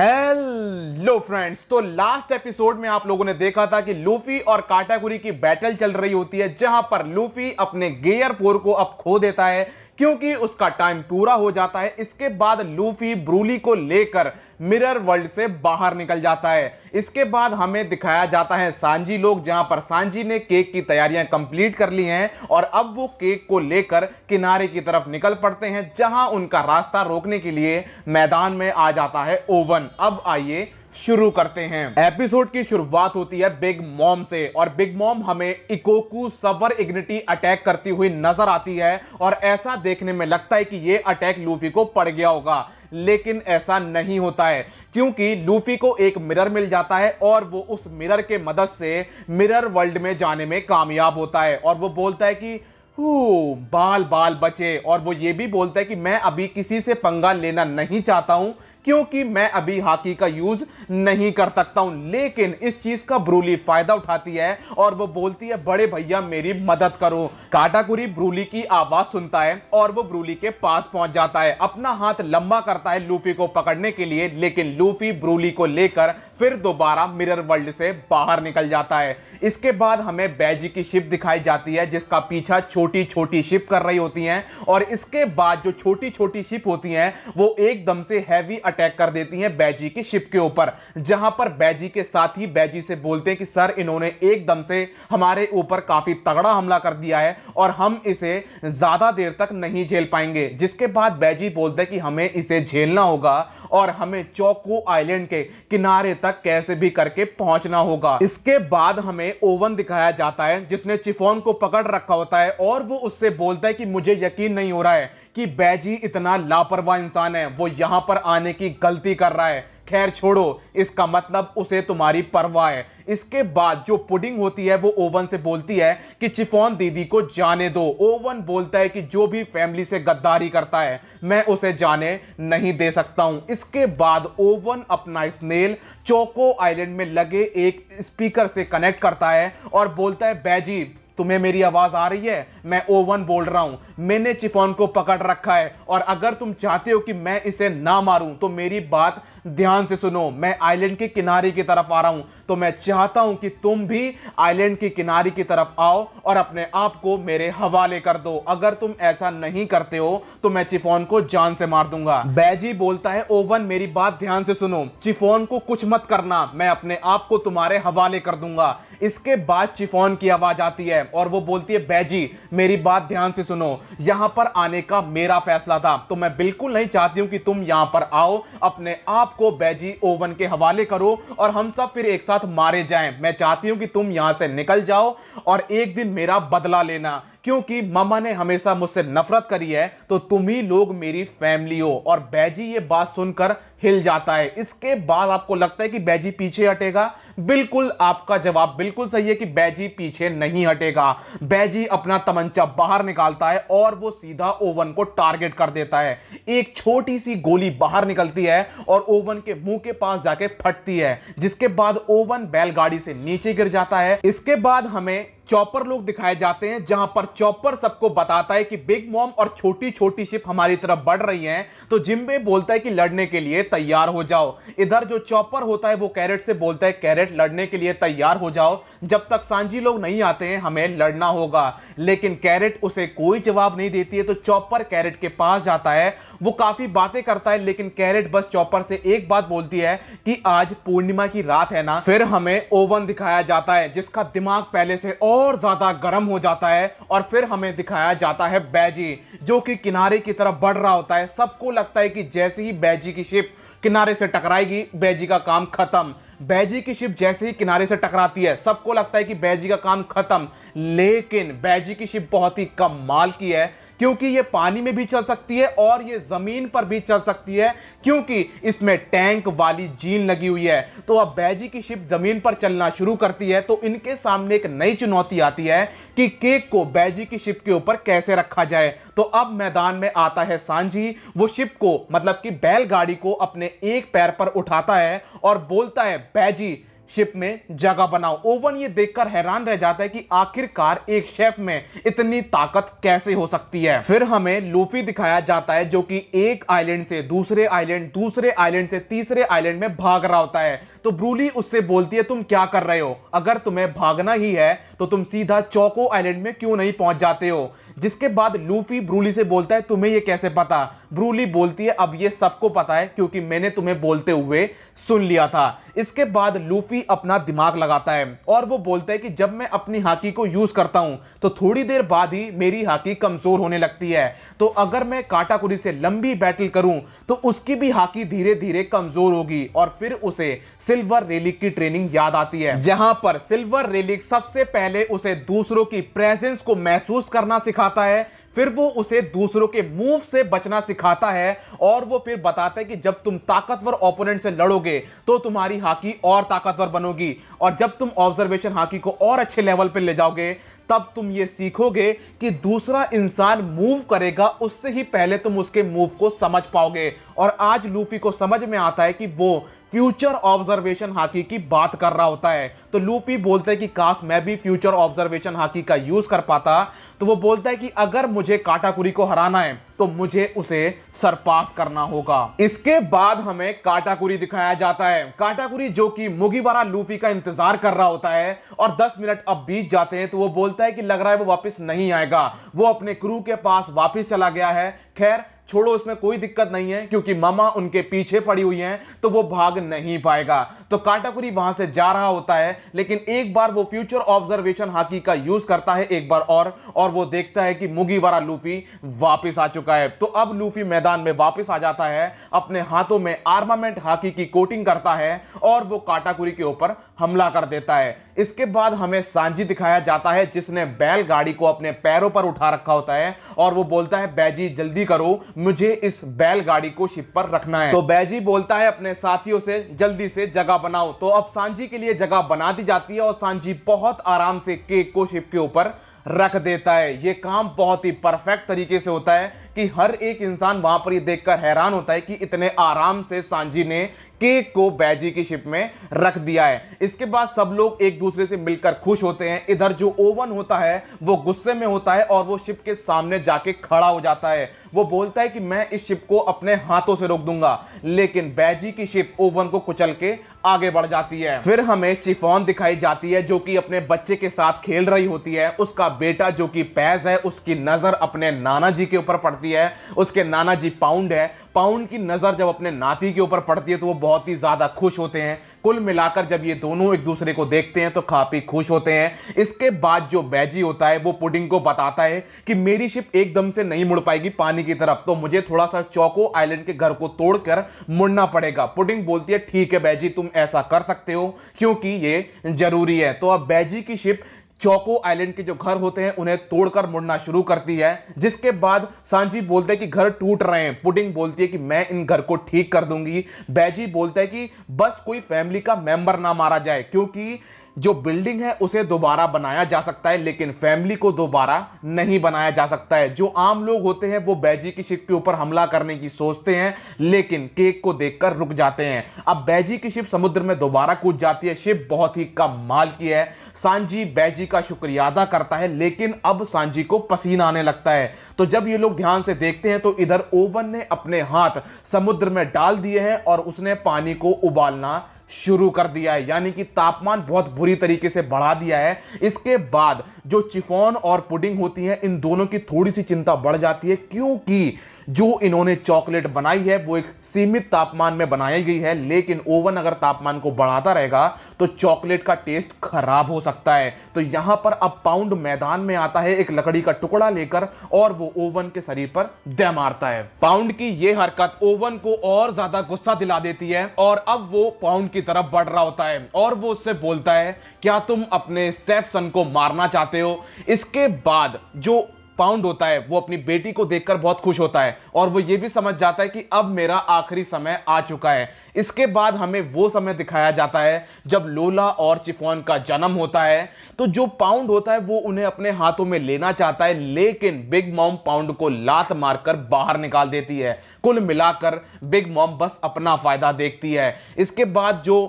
Hello friends. तो last episode में आप लोगों ने देखा था कि लूफी और काटाकुरी की बैटल चल रही होती है, जहां पर लूफी अपने गेयर 4 को अब खो देता है क्योंकि उसका टाइम पूरा हो जाता है। इसके बाद लूफी ब्रूली को लेकर मिरर वर्ल्ड से बाहर निकल जाता है। इसके बाद हमें दिखाया जाता है सांजी लोग, जहां पर सांजी ने केक की तैयारियां कंप्लीट कर ली हैं और अब वो केक को लेकर किनारे की तरफ निकल पड़ते हैं, जहां उनका रास्ता रोकने के लिए मैदान में आ जाता है ओवन। अब आइए शुरू करते हैं। एपिसोड की शुरुआत होती है बिग मॉम से और बिग मॉम हमें इकोकू सवर इग्निटी अटैक करती हुई नजर आती है और ऐसा देखने में लगता है कि यह अटैक लूफी को पड़ गया होगा, लेकिन ऐसा नहीं होता है क्योंकि लूफी को एक मिरर मिल जाता है और वो उस मिरर के मदद से मिरर वर्ल्ड में जाने में कामयाब होता है। और वो बोलता है कि बाल बाल बचे, और वो ये भी बोलता है कि मैं अभी किसी से पंगा लेना नहीं चाहता हूं क्योंकि मैं अभी हाकी का यूज नहीं कर सकता हूं। लेकिन इस चीज का ब्रूली फायदा उठाती है और वो बोलती है बड़े भैया मेरी मदद करो। काटाकुरी ब्रूली की आवाज सुनता है और वो ब्रूली के पास पहुंच जाता है, अपना हाथ लंबा करता है लूफी को पकड़ने के लिए, लेकिन लूफी ब्रूली को लेकर फिर दोबारा मिरर वर्ल्ड से बाहर निकल जाता है। इसके बाद हमें बैजी की शिप दिखाई जाती है जिसका पीछा छोटी छोटी शिप कर रही होती हैं और इसके बाद जो छोटी छोटी शिप होती हैं वो एकदम से हैवी अटैक कर देती हैं बैजी की शिप के ऊपर, जहां पर बैजी के साथी बैजी से बोलते हैं कि सर इन्होंने एकदम से हमारे ऊपर काफी तगड़ा हमला कर दिया है और हम इसे ज्यादा देर तक नहीं झेल पाएंगे। जिसके बाद बैजी बोलते हैं कि हमें इसे झेलना होगा और हमें चोको आइलैंड के किनारे तक कैसे भी करके पहुंचना होगा। इसके बाद हमें ओवन दिखाया जाता है जिसने चिफोन को पकड़ रखा होता है और वो उससे बोलता है कि मुझे यकीन नहीं हो रहा है कि बैजी इतना लापरवाह इंसान है, वो यहां पर आने की गलती कर रहा है। खैर छोड़ो, इसका मतलब उसे तुम्हारी परवाह है। इसके बाद जो पुडिंग होती है वो ओवन से बोलती है कि चिफोन दीदी को जाने दो। ओवन बोलता है कि जो भी फैमिली से गद्दारी करता है मैं उसे जाने नहीं दे सकता हूं। इसके बाद ओवन अपना स्नेल चोको आइलैंड में लगे एक स्पीकर से कनेक्ट करता है और बोलता है बैजी तुम्हें मेरी आवाज आ रही है? मैं ओवन बोल रहा हूं, मैंने चिफोन को पकड़ रखा है और अगर तुम चाहते हो कि मैं इसे ना मारूं तो मेरी बात ध्यान से सुनो। मैं आइलैंड के किनारे की तरफ आ रहा हूं, तो मैं चाहता हूं कि तुम भी आइलैंड के किनारे की तरफ आओ और अपने आप को मेरे हवाले कर दो। अगर तुम ऐसा नहीं करते हो तो मैं चिफोन को जान से मार दूंगा। बैजी बोलता है ओवन मेरी बात ध्यान से सुनो, चिफोन को कुछ मत करना, मैं अपने आप को तुम्हारे हवाले कर दूंगा। इसके बाद चिफोन की आवाज आती है और वो बोलती है बैजी मेरी बात ध्यान से सुनो, यहां पर आने का मेरा फैसला था, तो मैं बिल्कुल नहीं चाहती हूं कि तुम यहां पर आओ। अपने आप को बैजी ओवन के हवाले करो और हम सब फिर एक साथ मारे जाएं। मैं चाहती हूं कि तुम यहां से निकल जाओ और एक दिन मेरा बदला लेना, क्योंकि मामा ने हमेशा मुझसे नफरत करी है, तो तुम ही लोग मेरी फैमिली हो। और बैजी ये बात सुनकर हिल जाता है। इसके बाद आपको लगता है कि बैजी पीछे हटेगा? बिल्कुल, आपका जवाब बिल्कुल सही है कि बैजी पीछे नहीं हटेगा। बैजी अपना तमंचा बाहर निकालता है और वो सीधा ओवन को टारगेट कर देता है। एक छोटी सी गोली बाहर निकलती है और ओवन के मुंह के पास जाके फटती है, जिसके बाद ओवन बैलगाड़ी से नीचे गिर जाता है। इसके बाद हमें चॉपर लोग दिखाए जाते हैं, जहां पर चॉपर सबको बताता है कि बिग मॉम और छोटी छोटी शिप हमारी तरफ बढ़ रही हैं, तो जिम्बे बोलता है कि लड़ने के लिए तैयार हो जाओ। इधर जो चॉपर होता है वो कैरेट से बोलता है कैरेट लड़ने के लिए तैयार हो जाओ, जब तक सांजी लोग नहीं आते हैं हमें लड़ना होगा। लेकिन कैरेट उसे कोई जवाब नहीं देती है, तो चॉपर कैरेट के पास जाता है। वो काफी बातें करता है लेकिन कैरेट बस चॉपर से एक बात बोलती है कि आज पूर्णिमा की रात है ना। फिर हमें ओवन दिखाया जाता है जिसका दिमाग पहले से और ज्यादा गर्म हो जाता है और फिर हमें दिखाया जाता है बैजी जो कि किनारे की तरफ बढ़ रहा होता है। सबको लगता है कि जैसे ही बैजी की शिप किनारे से टकराएगी बैजी का काम खत्म। बैजी की शिप जैसे ही किनारे से टकराती है सबको लगता है कि बैजी का काम खत्म, लेकिन बैजी की शिप बहुत ही कमाल की है क्योंकि ये पानी में भी चल सकती है और ये जमीन पर भी चल सकती है क्योंकि इसमें टैंक वाली जीन लगी हुई है। तो अब बैजी की शिप जमीन पर चलना शुरू करती है, तो इनके सामने एक नई चुनौती आती है कि केक को बैजी की शिप के ऊपर कैसे रखा जाए। तो अब मैदान में आता है सांजी। वो शिप को मतलब कि बैलगाड़ी को अपने एक पैर पर उठाता है और बोलता है बैजी शिप में जगह बनाओ। ओवन ये देखकर हैरान रह जाता है कि आखिरकार एक शेफ में इतनी ताकत कैसे हो सकती है। फिर हमें लूफी दिखाया जाता है जो कि एक आइलैंड से दूसरे आइलैंड, दूसरे आइलैंड से तीसरे आइलैंड में भाग रहा होता है। तो ब्रूली उससे बोलती है तुम क्या कर रहे हो, अगर तुम्हें भागना ही है तो तुम सीधा चौको आइलैंड में क्यों नहीं पहुंच जाते हो। जिसके बाद लूफी ब्रूली से बोलता है तुम्हें यह कैसे पता। ब्रूली बोलती है अब यह सबको पता है क्योंकि मैंने तुम्हें बोलते हुए सुन लिया था। इसके बाद लूफी अपना दिमाग लगाता है और वो बोलता है कि जब मैं अपनी हाकी को यूज करता हूं तो थोड़ी देर बाद ही मेरी हाकी कमजोर होने लगती है। तो अगर मैं काटाकुरी से लंबी बैटल करूं तो उसकी भी हाकी धीरे धीरे कमजोर होगी और फिर उसे सिल्वर रेलिक की ट्रेनिंग याद आती है, जहां पर सिल्वर रेलिक सबसे पहले उसे दूसरों की प्रेजेंस को महसूस करना सिखाता है, फिर वो उसे दूसरों के मूव से बचना सिखाता है और वो फिर बताता है कि जब तुम ताकतवर ओपोनेंट से लड़ोगे तो तुम्हारी हाकी और ताकतवर बनोगी और जब तुम ऑब्जर्वेशन हाकी को और अच्छे लेवल पे ले जाओगे तब तुम ये सीखोगे कि दूसरा इंसान मूव करेगा उससे ही पहले तुम उसके मूव को समझ पाओगे। और आज लूफी को समझ में आता है कि वो फ्यूचर ऑब्जर्वेशन हाकी की बात कर रहा होता है। तो लूफी बोलता है कि काश मैं भी फ्यूचर ऑब्जर्वेशन हाकी का यूज कर पाता। तो वो बोलता है कि अगर मुझे काटाकुरी को हराना है तो मुझे उसे सरपास करना होगा। इसके बाद हमें काटाकुरी दिखाया जाता है। काटाकुरी जो कि मुगिवारा लूफी का इंतजार कर रहा होता है और 10 मिनट अब बीत जाते हैं तो वो बोलता है कि लग रहा है वो वापस नहीं आएगा, वो अपने क्रू के पास वापस चला गया है। खैर छोड़ो, उसमें कोई दिक्कत नहीं है क्योंकि मामा उनके पीछे पड़ी हुई हैं तो वो भाग नहीं पाएगा। तो काटाकुरी वहां से जा रहा होता है लेकिन एक बार वो फ्यूचर ऑब्जर्वेशन हाकी का यूज करता है एक बार और वो देखता है कि मुगिवारा लूफी वापस आ चुका है। तो अब लूफी मैदान में वापस आ जाता है, अपने हाथों में आर्मामेंट हाकी की कोटिंग करता है और वो काटाकुरी के ऊपर हमला कर देता है। इसके बाद हमें सांजी दिखाया जाता है जिसने बैलगाड़ी को अपने पैरों पर उठा रखा होता है और वो बोलता है बैजी जल्दी करो, मुझे इस बैलगाड़ी को शिप पर रखना है। तो बैजी बोलता है अपने साथियों से जल्दी से जगह बनाओ। तो अब सांजी के लिए जगह बना दी जाती है और सांजी बहुत आराम से केक को शिप के ऊपर रख देता है। यह काम बहुत ही परफेक्ट तरीके से होता है कि हर एक इंसान वहां पर ये देखकर हैरान होता है कि इतने आराम से सांजी ने केक को बैजी की शिप में रख दिया है। इसके बाद सब लोग एक दूसरे से मिलकर खुश होते हैं। इधर जो ओवन होता है वो गुस्से में होता है और वो शिप के सामने जाके खड़ा हो जाता है। वो बोलता है कि मैं इस शिप को अपने हाथों से रोक दूंगा, लेकिन बैजी की शिप ओवन को कुचल के आगे बढ़ जाती है। फिर हमें चिफॉन दिखाई जाती है जो कि अपने बच्चे के साथ खेल रही होती है। उसका बेटा जो कि पैज है उसकी नजर अपने नाना जी के ऊपर पड़ती है। उसके नाना जी पाउंड है। पाउंड की नजर जब अपने नाती के ऊपर पड़ती है तो वो बहुत ही ज्यादा खुश होते हैं। कुल मिलाकर जब ये दोनों एक दूसरे को देखते हैं तो काफी खुश होते हैं। इसके बाद जो बैजी होता है वो पुडिंग को बताता है कि मेरी शिप एकदम से नहीं मुड़ पाएगी पानी की तरफ, तो मुझे थोड़ा सा चौको आइलैंड के घर को तोड़कर मुड़ना पड़ेगा। पुडिंग बोलती है ठीक है बैजी, तुम ऐसा कर सकते हो क्योंकि ये जरूरी है। तो अब बैजी की शिप चौको आइलैंड के जो घर होते हैं उन्हें तोड़कर मुड़ना शुरू करती है। जिसके बाद सांजी बोलते हैं कि घर टूट रहे हैं। पुडिंग बोलती है कि मैं इन घर को ठीक कर दूंगी। बैजी बोलता है कि बस कोई फैमिली का मेंबर ना मारा जाए क्योंकि जो बिल्डिंग है उसे दोबारा बनाया जा सकता है लेकिन फैमिली को दोबारा नहीं बनाया जा सकता है। जो आम लोग होते हैं वो बैजी की शिप के ऊपर हमला करने की सोचते हैं लेकिन केक को देखकर रुक जाते हैं। अब बैजी की शिप समुद्र में दोबारा कूद जाती है। शिप बहुत ही कमाल की है। सांजी बैजी का शुक्रिया अदा करता है लेकिन अब सांजी को पसीना आने लगता है। तो जब ये लोग ध्यान से देखते हैं तो इधर ओवन ने अपने हाथ समुद्र में डाल दिए हैं और उसने पानी को उबालना शुरू कर दिया है, यानी कि तापमान बहुत बुरी तरीके से बढ़ा दिया है। इसके बाद जो चिफॉन और पुडिंग होती है इन दोनों की थोड़ी सी चिंता बढ़ जाती है क्योंकि जो इन्होंने चॉकलेट बनाई है वो एक सीमित तापमान में बनाई गई है, लेकिन ओवन अगर तापमान को बढ़ाता रहेगा तो चॉकलेट का टेस्ट खराब हो सकता है। तो यहां पर अब पाउंड मैदान में आता है एक लकड़ी का टुकड़ा लेकर और वो ओवन के शरीर पर दे मारता है। पाउंड की यह हरकत ओवन को और ज्यादा गुस्सा दिला देती है और अब वो पाउंड की तरफ बढ़ रहा होता है और वो उससे बोलता है क्या तुम अपने स्टेपसन को मारना चाहते हो। इसके बाद जो पाउंड होता है वो अपनी बेटी को देखकर बहुत खुश होता है और वो ये भी समझ जाता है कि अब मेरा आखिरी समय आ चुका है। इसके बाद हमें वो समय दिखाया जाता है जब लोला और चिफॉन का जन्म होता है। तो जो पाउंड होता है वो उन्हें अपने हाथों में लेना चाहता है लेकिन बिग मॉम पाउंड को लात मारकर बाहर निकाल देती है। कुल मिलाकर बिग मॉम बस अपना फायदा देखती है। इसके बाद जो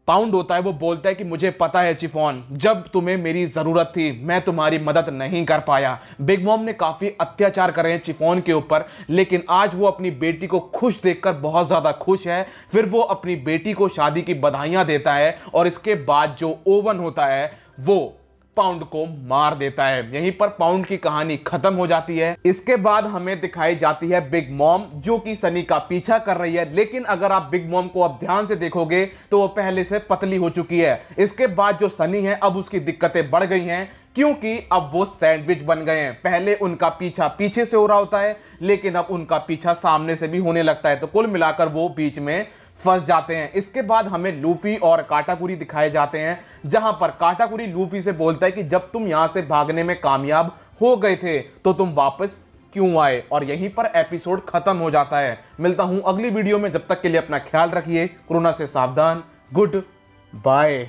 पाउंड होता है वो बोलता है कि मुझे पता है चिफॉन, जब तुम्हें मेरी जरूरत थी मैं तुम्हारी मदद नहीं कर पाया। बिग मॉम ने काफी अत्याचार करे हैं चिफॉन के ऊपर, लेकिन आज वो अपनी बेटी को खुश देखकर बहुत ज्यादा खुश है। फिर वो अपनी बेटी को शादी की बधाइयां देता है और इसके बाद जो ओवन होता है वो पाउंड को मार देता है। यहीं पर पाउंड की कहानी खत्म हो जाती है। इसके बाद हमें दिखाई जाती है बिग मॉम जो कि सनी का पीछा कर रही है, लेकिन अगर आप बिग मॉम को अब ध्यान से देखोगे तो वो पहले से पतली हो चुकी है। इसके बाद जो सनी है अब उसकी दिक्कतें बढ़ गई हैं, क्योंकि अब वो सैंडविच बन गए हैं। पहले उनका पीछा पीछे से हो रहा होता है, लेकिन अब उनका पीछा सामने से भी होने लगता है, तो कुल मिलाकर वो बीच में फंस जाते हैं। इसके बाद हमें लूफी और काटाकुरी दिखाए जाते हैं, जहां पर काटाकुरी लूफी से बोलता है कि जब तुम यहां से भागने में कामयाब हो गए थे तो तुम वापस क्यों आए, और यहीं पर एपिसोड खत्म हो जाता है। मिलता हूं अगली वीडियो में, जब तक के लिए अपना ख्याल रखिए, कोरोना से सावधान, गुड बाय।